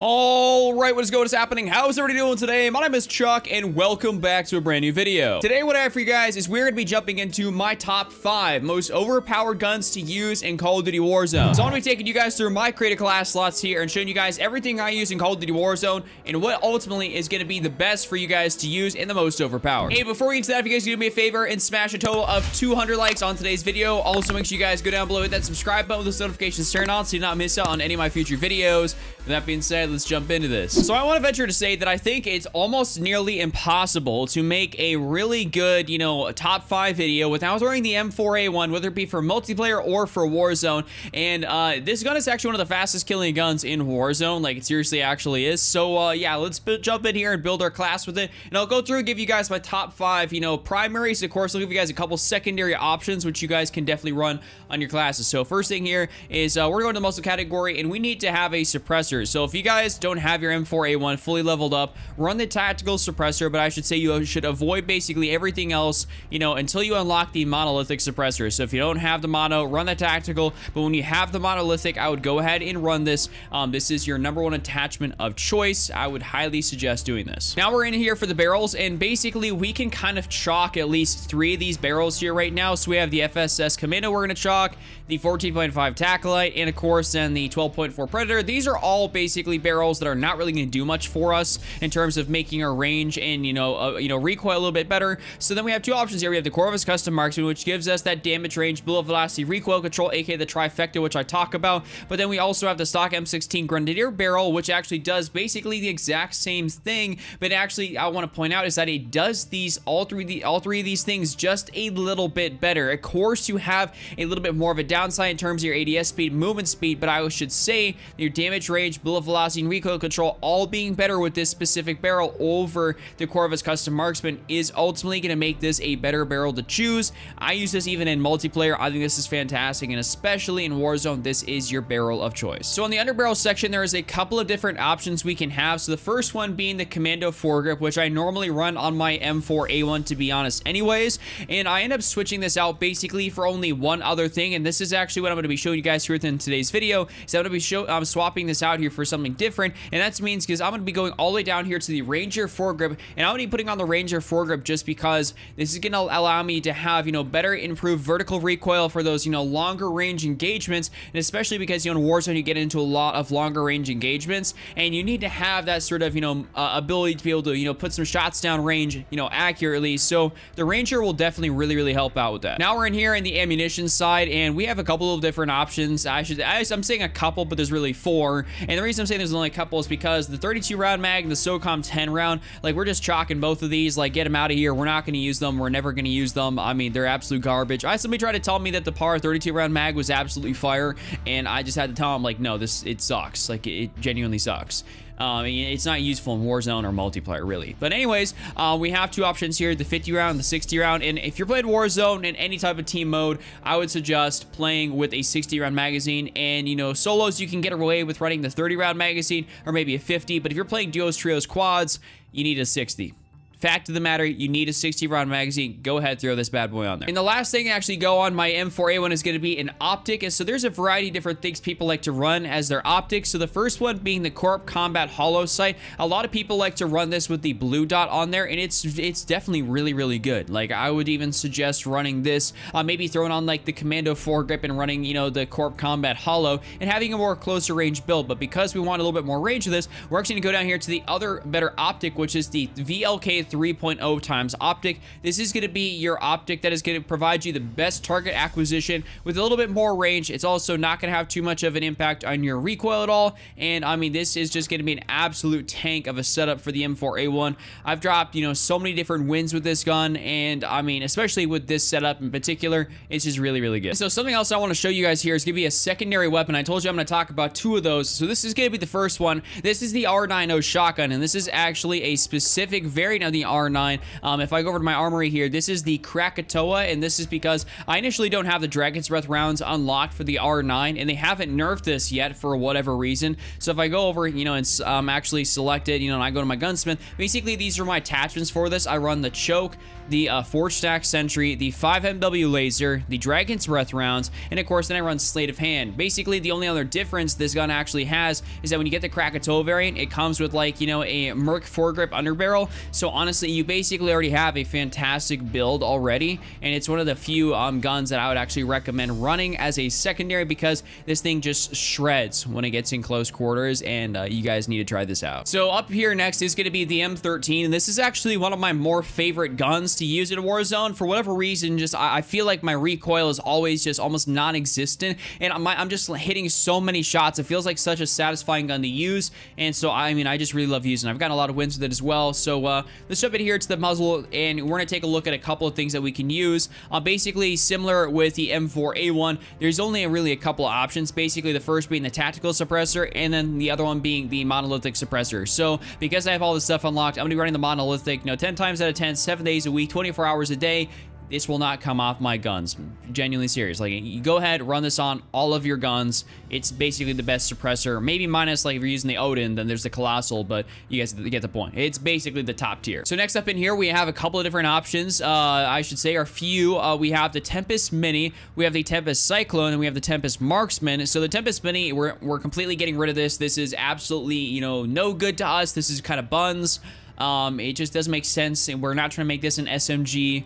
Alright, what is happening? How's everybody doing today? My name is Chuck, and welcome back to a brand new video. Today, what I have for you guys is we're going to be jumping into my top 5 most overpowered guns to use in Call of Duty Warzone. So I'm going to be taking you guys through my creative class slots here and showing you guys everything I use in Call of Duty Warzone and what ultimately is going to be the best for you guys to use and the most overpowered. Hey, before we get to that, if you guys do me a favor and smash a total of 200 likes on today's video, also make sure you guys go down below, hit that subscribe button with those notifications turned on so you do not miss out on any of my future videos. With that being said, let's jump into this. So I want to venture to say that I think it's almost nearly impossible to make a really good, top 5 video without throwing the M4A1, whether it be for multiplayer or for Warzone. And this gun is actually one of the fastest killing guns in Warzone. Like, it seriously actually is. So yeah, let's jump in here and build our class with it. And I'll go through and give you guys my top 5, primaries. Of course, I'll give you guys a couple secondary options, which you guys can definitely run on your classes. So first thing here is we're going to the muscle category, and we need to have a suppressor. So if you guys don't have your M4A1 fully leveled up, run the tactical suppressor, but I should say you should avoid basically everything else, until you unlock the monolithic suppressor. So if you don't have the mono, run the tactical, but when you have the monolithic, I would go ahead and run this. This is your #1 attachment of choice. I would highly suggest doing this. Now we're in here for the barrels, and basically we can kind of chalk at least 3 of these barrels here right now. So we have the FSS Commando we're going to chalk, the 14.5 Tacholite, and of course then the 12.4 Predator. These are all basically barrels that are not really going to do much for us in terms of making our range and recoil a little bit better. So then we have 2 options here. We have the Corvus Custom Marksman, which gives us that damage range, bullet velocity, recoil control, aka the trifecta, which I talk about. But then we also have the stock M16 Grenadier barrel, which actually does basically the exact same thing. But actually, I want to point out is that it does all three of these things just a little bit better. Of course, you have a little bit more of a downside in terms of your ADS speed, movement speed, but I should say your damage range, bullet velocity, and recoil control all being better with this specific barrel over the Corvus Custom Marksman is ultimately going to make this a better barrel to choose. I use this even in multiplayer. I think this is fantastic, and especially in Warzone, this is your barrel of choice. So on the underbarrel section, there is a couple of different options we can have. So the first one being the Commando foregrip, which I normally run on my M4A1, to be honest anyways, and I end up switching this out basically for only one other thing, and this is actually what I'm going to be showing you guys here in today's video. So I'm going to be swapping this out here for something different, and that means because I'm going to be going all the way down here to the Ranger foregrip, and I'm going to be putting on the Ranger foregrip just because this is going to allow me to have, better improved vertical recoil for those, longer range engagements, and especially because, in Warzone, you get into a lot of longer range engagements, and you need to have that sort of, ability to be able to, put some shots down range, accurately. So the Ranger will definitely really help out with that. Now we're in here in the ammunition side, and we have a couple of different options. I'm saying a couple, but there's really 4, and the reason I'm saying there's only a couple is because the 32 round mag and the SOCOM 10 round, like, we're just chalking both of these, like, get them out of here. We're not going to use them. We're never going to use them. I mean, they're absolute garbage. Somebody tried to tell me that the PAR 32 round mag was absolutely fire, and I just had to tell them, like, no, it sucks. Like, it genuinely sucks. It's not useful in Warzone or multiplayer, really. But anyways, we have 2 options here, the 50 round and the 60 round. And if you're playing Warzone in any type of team mode, I would suggest playing with a 60 round magazine. And, solos, you can get away with running the 30 round magazine or maybe a 50. But if you're playing duos, trios, quads, you need a 60. Fact of the matter, you need a 60 round magazine. Go ahead, throw this bad boy on there. And the last thing to actually go on my M4A1 is going to be an optic. And so there's a variety of different things people like to run as their optics. So the first one being the Corp Combat Hollow Sight. A lot of people like to run this with the blue dot on there, and it's definitely really good. Like, I would even suggest running this, maybe throwing on like the Commando foregrip and running, the Corp Combat Hollow and having a more closer range build. But because we want a little bit more range of this, we're actually going to go down here to the other better optic, which is the VLK 3.0 times optic. This is going to be your optic that is going to provide you the best target acquisition with a little bit more range. It's also not going to have too much of an impact on your recoil at all. And I mean, this is just going to be an absolute tank of a setup for the M4A1. I've dropped, so many different wins with this gun, and I mean, especially with this setup in particular, it's just really good. So something else I want to show you guys here is going to be a secondary weapon. I told you I'm going to talk about 2 of those. So this is going to be the first one. This is the R90 shotgun, and this is actually a specific variant of the R9. If I go over to my armory here, this is the Krakatoa, and this is because I initially don't have the Dragon's Breath rounds unlocked for the R9, and they haven't nerfed this yet for whatever reason. So if I go over, you know, and actually select it, you know, and I go to my gunsmith, basically these are my attachments for this. I run the choke, the Forge Stack Sentry, the 5MW laser, the Dragon's Breath rounds, and of course then I run Sleight of Hand. Basically the only other difference this gun actually has is that when you get the Krakatoa variant, it comes with, like, you know, a Merc foregrip underbarrel. So honestly, you basically already have a fantastic build already, and it's one of the few guns that I would actually recommend running as a secondary, because this thing just shreds when it gets in close quarters, and you guys need to try this out. So up here next is going to be the M13, and this is actually one of my more favorite guns to use in Warzone. For whatever reason, just I feel like my recoil is always just almost non-existent, and I'm just hitting so many shots. It feels like such a satisfying gun to use, and so I mean, I just really love using it. I've gotten a lot of wins with it as well. So let's jump in here to the muzzle, and we're gonna take a look at a couple of things that we can use. Basically similar with the M4A1, there's only really a couple of options. Basically the first being the tactical suppressor, and then the other one being the monolithic suppressor. So because I have all this stuff unlocked, I'm gonna be running the monolithic, you know, 10 times out of 10, 7 days a week, 24 hours a day. This will not come off my guns. Genuinely serious. Like, you go ahead, run this on all of your guns. It's basically the best suppressor. Maybe minus, like, if you're using the Odin, then there's the Colossal, but you guys get the point. It's basically the top tier. So next up in here, we have a couple of different options. I should say, or few. We have the Tempest Mini, we have the Tempest Cyclone, and we have the Tempest Marksman. So the Tempest Mini, we're completely getting rid of this. This is absolutely, you know, no good to us. This is kind of buns. It just doesn't make sense, and we're not trying to make this an SMG.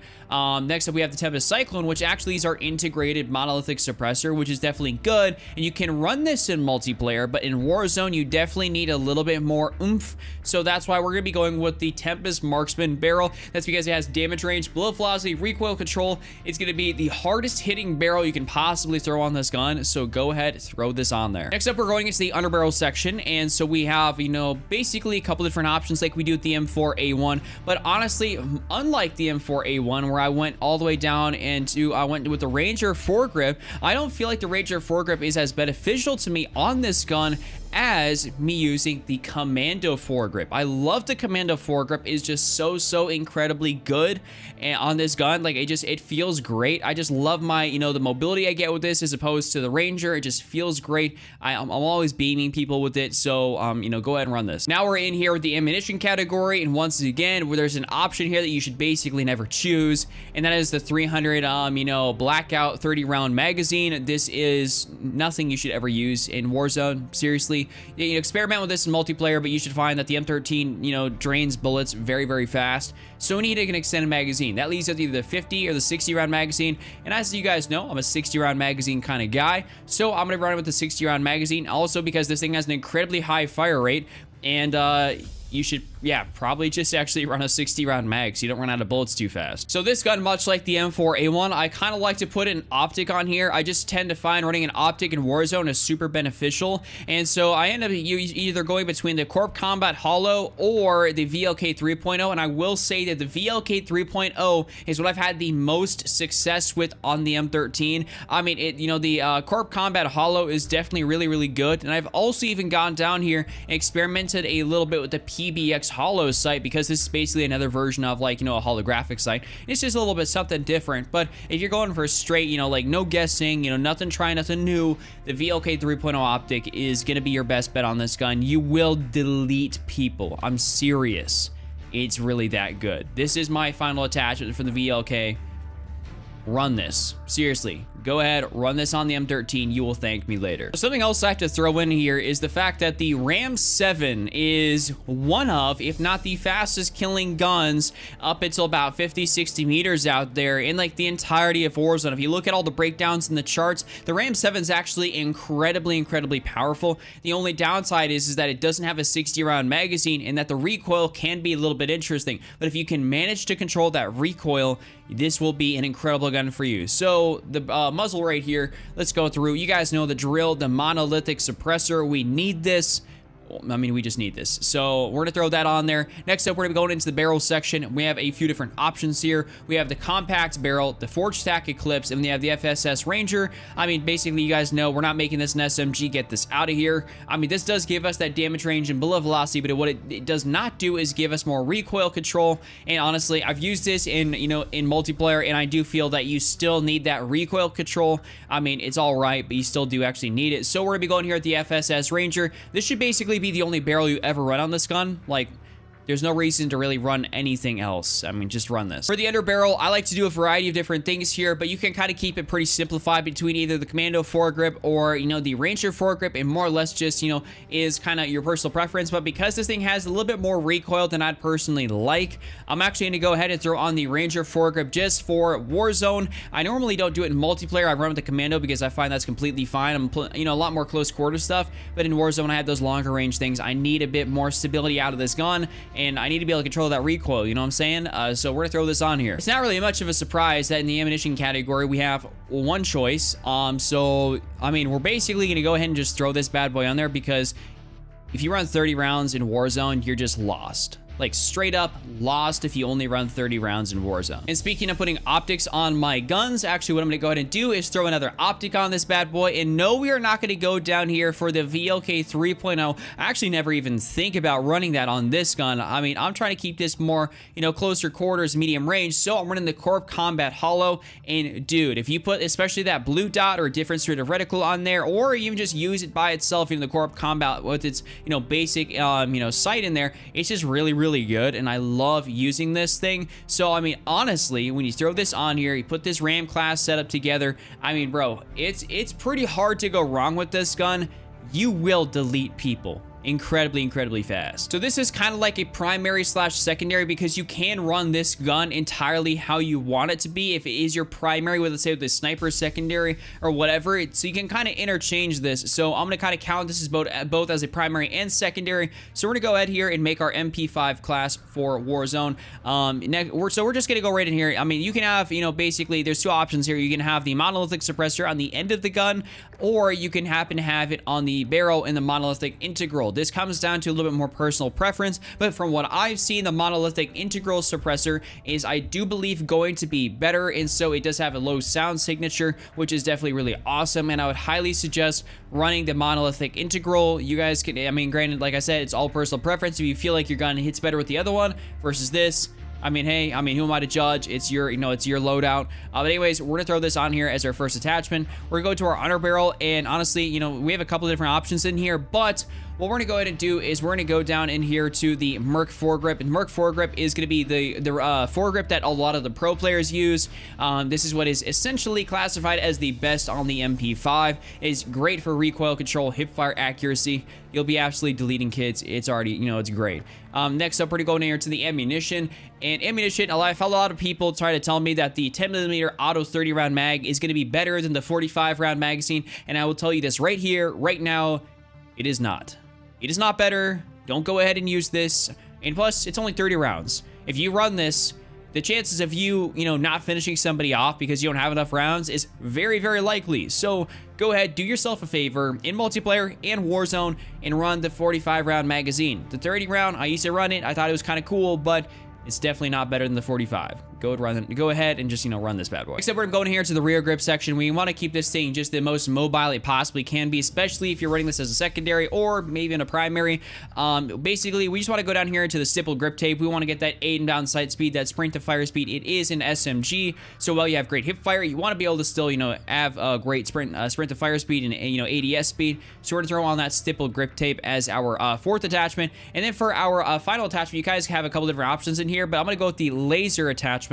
Next up, we have the Tempest Cyclone, which actually is our integrated monolithic suppressor, which is definitely good, and you can run this in multiplayer, but in Warzone, you definitely need a little bit more oomph, so that's why we're going to be going with the Tempest Marksman barrel. That's because it has damage range, bullet velocity, recoil control. It's going to be the hardest hitting barrel you can possibly throw on this gun, so go ahead, throw this on there. Next up, we're going into the underbarrel section, and so we have, you know, basically a couple different options like we do with the M4A1, but honestly, unlike the M4A1, where I went all the way down into, I went with the Ranger foregrip, I don't feel like the Ranger foregrip is as beneficial to me on this gun as me using the Commando foregrip. I love the Commando foregrip. It's just so incredibly good on this gun. Like, it feels great. I just love my, you know, the mobility I get with this as opposed to the Ranger. It just feels great. I'm always beaming people with it, so you know, go ahead and run this. Now we're in here with the ammunition category, and once again, where there's an option here that you should basically never choose, and that is the 300 you know, blackout 30 round magazine. This is nothing you should ever use in Warzone. Seriously, you experiment with this in multiplayer, but you should find that the M13, you know, drains bullets very fast. So we need an extended magazine. That leaves either the 50 or the 60 round magazine. And as you guys know, I'm a 60 round magazine kind of guy. So I'm going to run it with the 60 round magazine. Also because this thing has an incredibly high fire rate. And you should, yeah, probably just actually run a 60 round mag so you don't run out of bullets too fast. So this gun, much like the M4A1, I kind of like to put an optic on here. I just tend to find running an optic in Warzone is super beneficial. And so I end up either going between the Corp Combat Hollow or the VLK 3.0. And I will say that the VLK 3.0 is what I've had the most success with on the M13. I mean, you know, the Corp Combat Hollow is definitely really good. And I've also even gone down here and experimented a little bit with the PBX Hollow sight, because this is basically another version of, like, you know, a holographic sight. It's just a little bit something different. But if you're going for a straight, you know, like no guessing, you know, nothing trying, nothing new, the VLK 3.0 optic is gonna be your best bet on this gun. You will delete people. I'm serious. It's really that good. This is my final attachment for the VLK. Run this. Seriously. Go ahead, run this on the M13. You will thank me later. Something else I have to throw in here is the fact that the RAM7 is one of, if not the fastest killing guns up until about 50, 60 meters out there in, like, the entirety of Warzone. If you look at all the breakdowns in the charts, the RAM7 is actually incredibly powerful. The only downside is that it doesn't have a 60 round magazine, and that the recoil can be a little bit interesting. But if you can manage to control that recoil, this will be an incredible gun for you. So the muzzle right here, let's go through. You guys know the drill, the monolithic suppressor. We need this. I mean, we just need this. So we're gonna throw that on there. Next up, we're gonna be going into the barrel section. We have a few different options here. We have the compact barrel, the Forge Stack Eclipse, and we have the FSS Ranger. I mean, basically, you guys know we're not making this an SMG. Get this out of here. I mean, this does give us that damage range and bullet velocity, but what it does not do is give us more recoil control. And honestly, I've used this in, you know, in multiplayer, and I do feel that you still need that recoil control. I mean, it's all right, but you still do actually need it. So we're gonna be going here at the FSS Ranger. This should basically be the only barrel you ever run on this gun. Like, there's no reason to really run anything else. I mean, just run this. For the underbarrel, I like to do a variety of different things here, but you can kind of keep it pretty simplified between either the Commando foregrip or, you know, the Ranger foregrip, and more or less just, you know, is kind of your personal preference. But because this thing has a little bit more recoil than I'd personally like, I'm actually going to go ahead and throw on the Ranger foregrip just for Warzone. I normally don't do it in multiplayer. I run with the Commando because I find that's completely fine. I'm, you know, a lot more close quarter stuff, but in Warzone, when I have those longer range things, I need a bit more stability out of this gun, and I need to be able to control that recoil, you know what I'm saying? So we're gonna throw this on here. It's not really much of a surprise that in the ammunition category, we have one choice. So, I mean, we're basically gonna go ahead and just throw this bad boy on there, because if you run 30 rounds in Warzone, you're just lost. Like, straight up lost if you only run 30 rounds in Warzone. And speaking of putting optics on my guns, actually what I'm gonna go ahead and do is throw another optic on this bad boy. And no, we are not gonna go down here for the VLK 3.0. I actually never even think about running that on this gun. I mean, I'm trying to keep this more, you know, closer quarters, medium range. So I'm running the Corp Combat Hollow. And dude, if you put especially that blue dot or a different sort of reticle on there, or even just use it by itself in the Corp Combat with its, you know, basic, you know, sight in there, it's just really good, and I love using this thing. So I mean, honestly, when you throw this on here, you put this RAM class setup together, I mean, bro, it's pretty hard to go wrong with this gun. You will delete people incredibly fast. So this is kind of like a primary slash secondary, because you can run this gun entirely how you want it to be. If it is your primary, with, let's say, with the sniper secondary or whatever, so you can kind of interchange this. So I'm gonna kind of count this as both as a primary and secondary. So we're gonna go ahead here and make our MP5 class for Warzone. So we're just gonna go right in here. I mean, you can have, you know, basically there's two options here. You can have the monolithic suppressor on the end of the gun, or you can happen to have it on the barrel in the monolithic integral. This comes down to a little bit more personal preference, but from what I've seen, the monolithic integral suppressor is, I do believe, going to be better, and so it does have a low sound signature, which is definitely really awesome, and I would highly suggest running the monolithic integral. You guys can, I mean, granted, like I said, it's all personal preference. If you feel like your gun hits better with the other one versus this, I mean, hey, I mean, who am I to judge? It's your, you know, it's your loadout. But anyways, we're gonna throw this on here as our first attachment. We're gonna go to our underbarrel, and honestly, you know, we have a couple of different options in here, but what we're gonna go ahead and do is we're gonna go down in here to the Merc foregrip, and Merc foregrip is gonna be the foregrip that a lot of the pro players use. This is what is essentially classified as the best on the MP5. It's great for recoil control, hipfire accuracy. You'll be absolutely deleting kids. It's already, you know, it's great. Next up, we're gonna go in here to the ammunition. And ammunition, I've had a lot of people try to tell me that the 10mm auto 30 round mag is gonna be better than the 45 round magazine. And I will tell you this right here, right now, it is not. It is not better. Don't go ahead and use this. And plus, it's only 30 rounds. If you run this, the chances of you know, not finishing somebody off because you don't have enough rounds is very likely. So go ahead, do yourself a favor in multiplayer and Warzone and run the 45 round magazine. The 30 round, I used to run it. I thought it was kind of cool, but it's definitely not better than the 45. Go ahead and just, you know, run this bad boy. Except we're going here to the rear grip section. We want to keep this thing just the most mobile it possibly can be, especially if you're running this as a secondary or maybe in a primary. Basically, we just want to go down here to the stipple grip tape. We want to get that aim down sight speed, that sprint to fire speed. It is an SMG, so while you have great hip fire, you want to be able to still, you know, have a great sprint to fire speed and, you know, ADS speed. So we're going to throw on that stipple grip tape as our fourth attachment. And then for our final attachment, you guys have a couple different options in here, but I'm going to go with the laser attachment.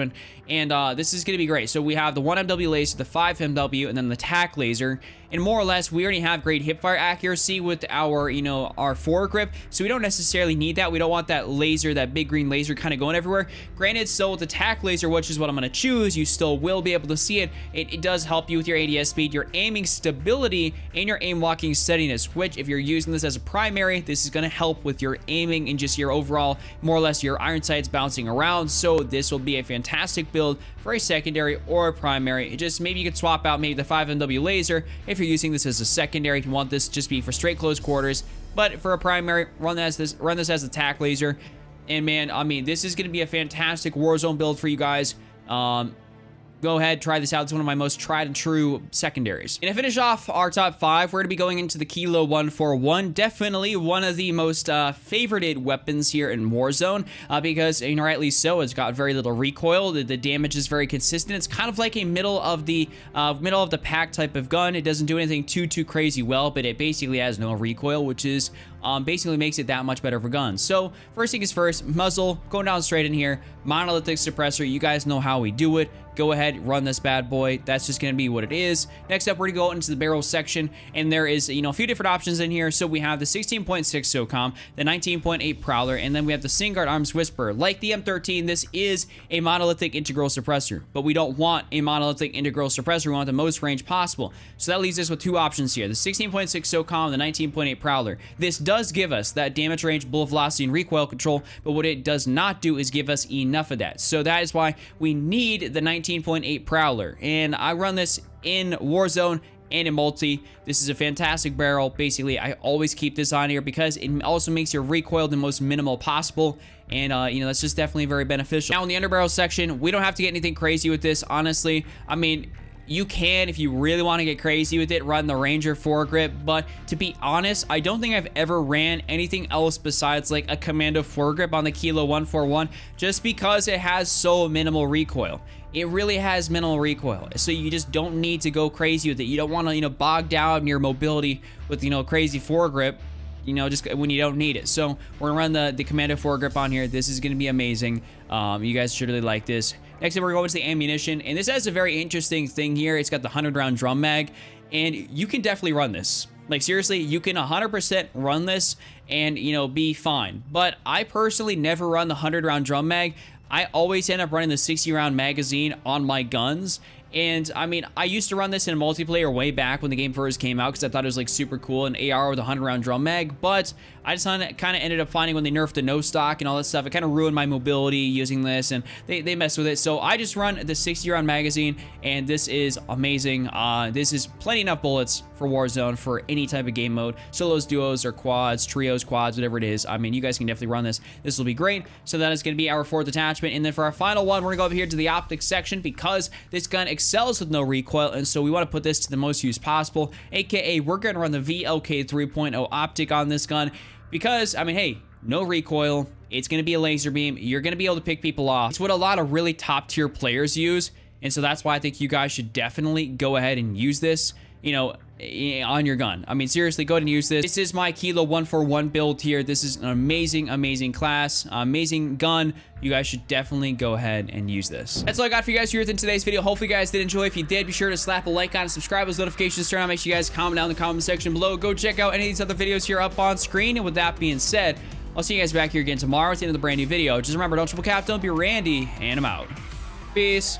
And this is going to be great. So we have the 1MW laser, the 5MW, and then the TAC laser. And more or less, we already have great hipfire accuracy with our, you know, our foregrip. So we don't necessarily need that. We don't want that laser, that big green laser kind of going everywhere. Granted, still with the TAC laser, which is what I'm going to choose, you still will be able to see it. It does help you with your ADS speed, your aiming stability, and your aim locking steadiness, which if you're using this as a primary, this is going to help with your aiming and just your overall, more or less, your iron sights bouncing around. So this will be a fantastic build for a secondary or a primary. It just, maybe you could swap out maybe the 5MW laser if you're using this as a secondary. You want this to just be for straight close quarters. But for a primary, run this as a tac laser. And man, I mean, this is going to be a fantastic Warzone build for you guys. Go ahead, try this out. It's one of my most tried and true secondaries. And to finish off our top 5, we're going to be going into the Kilo 141. Definitely one of the most favorited weapons here in Warzone, because, you know, rightly so, it's got very little recoil. The damage is very consistent. It's kind of like a middle of the pack type of gun. It doesn't do anything too crazy well, but it basically has no recoil, which is basically makes it that much better for guns. So first thing is first, muzzle, going down straight in here, monolithic suppressor. You guys know how we do it. Go ahead, run this bad boy. That's just going to be what it is. Next up, we're going to go into the barrel section, and there is, you know, a few different options in here. So we have the 16.6 SOCOM, the 19.8 Prowler, and then we have the Singard Arms Whisperer. Like the M13, this is a monolithic integral suppressor, but we don't want a monolithic integral suppressor. We want the most range possible. So that leaves us with 2 options here, the 16.6 SOCOM, the 19.8 Prowler. This does give us that damage range, bullet velocity, and recoil control, but what it does not do is give us enough of that. So that is why we need the 19.8 Prowler, and I run this in Warzone and in multi. This is a fantastic barrel. Basically, I always keep this on here because it also makes your recoil the most minimal possible, and you know, that's just definitely very beneficial. Now in the underbarrel section, we don't have to get anything crazy with this, honestly. I mean, you can, if you really want to get crazy with it, run the Ranger foregrip, but to be honest, I don't think I've ever ran anything else besides like a Commando foregrip on the Kilo 141, just because it has so minimal recoil. It really has minimal recoil, so you just don't need to go crazy with it. You don't want to, you know, bog down your mobility with, you know, crazy foregrip, you know, just when you don't need it. So we're gonna run the Commando foregrip on here. This is gonna be amazing. You guys should really like this. Next up, we're going to the ammunition, and this has a very interesting thing here. It's got the 100-round drum mag, and you can definitely run this. Like, seriously, you can 100% run this and, you know, be fine. But I personally never run the 100-round drum mag. I always end up running the 60-round magazine on my guns. And I mean, I used to run this in multiplayer way back when the game first came out because I thought it was like super cool, an AR with a 100-round drum mag, but I just kind of ended up finding when they nerfed the no stock and all that stuff, it kind of ruined my mobility using this, and they messed with it. So I just run the 60-round magazine, and this is amazing. This is plenty enough bullets for Warzone for any type of game mode, solos, duos, or quads, trios, quads, whatever it is. I mean, you guys can definitely run this. This will be great. So that is going to be our 4th attachment, and then for our final one, we're going to go over here to the optics section because this gun excels with no recoil, and so we want to put this to the most use possible, aka we're going to run the VLK 3.0 optic on this gun because, I mean, hey, no recoil, it's going to be a laser beam, you're going to be able to pick people off. It's what a lot of really top tier players use, and so that's why I think you guys should definitely go ahead and use this, you know, on your gun. I mean, seriously, go ahead and use this. This is my Kilo 141 build here. This is an amazing class, amazing gun. You guys should definitely go ahead and use this. That's all I got for you guys here in today's video. Hopefully you guys did enjoy. If you did, be sure to slap a like on it, subscribe, those notifications turn on. Make sure you guys comment down in the comment section below. Go check out any of these other videos here up on screen. And with that being said, I'll see you guys back here again tomorrow at the end of the brand new video. Just remember, don't triple cap, don't be Randy, and I'm out. Peace.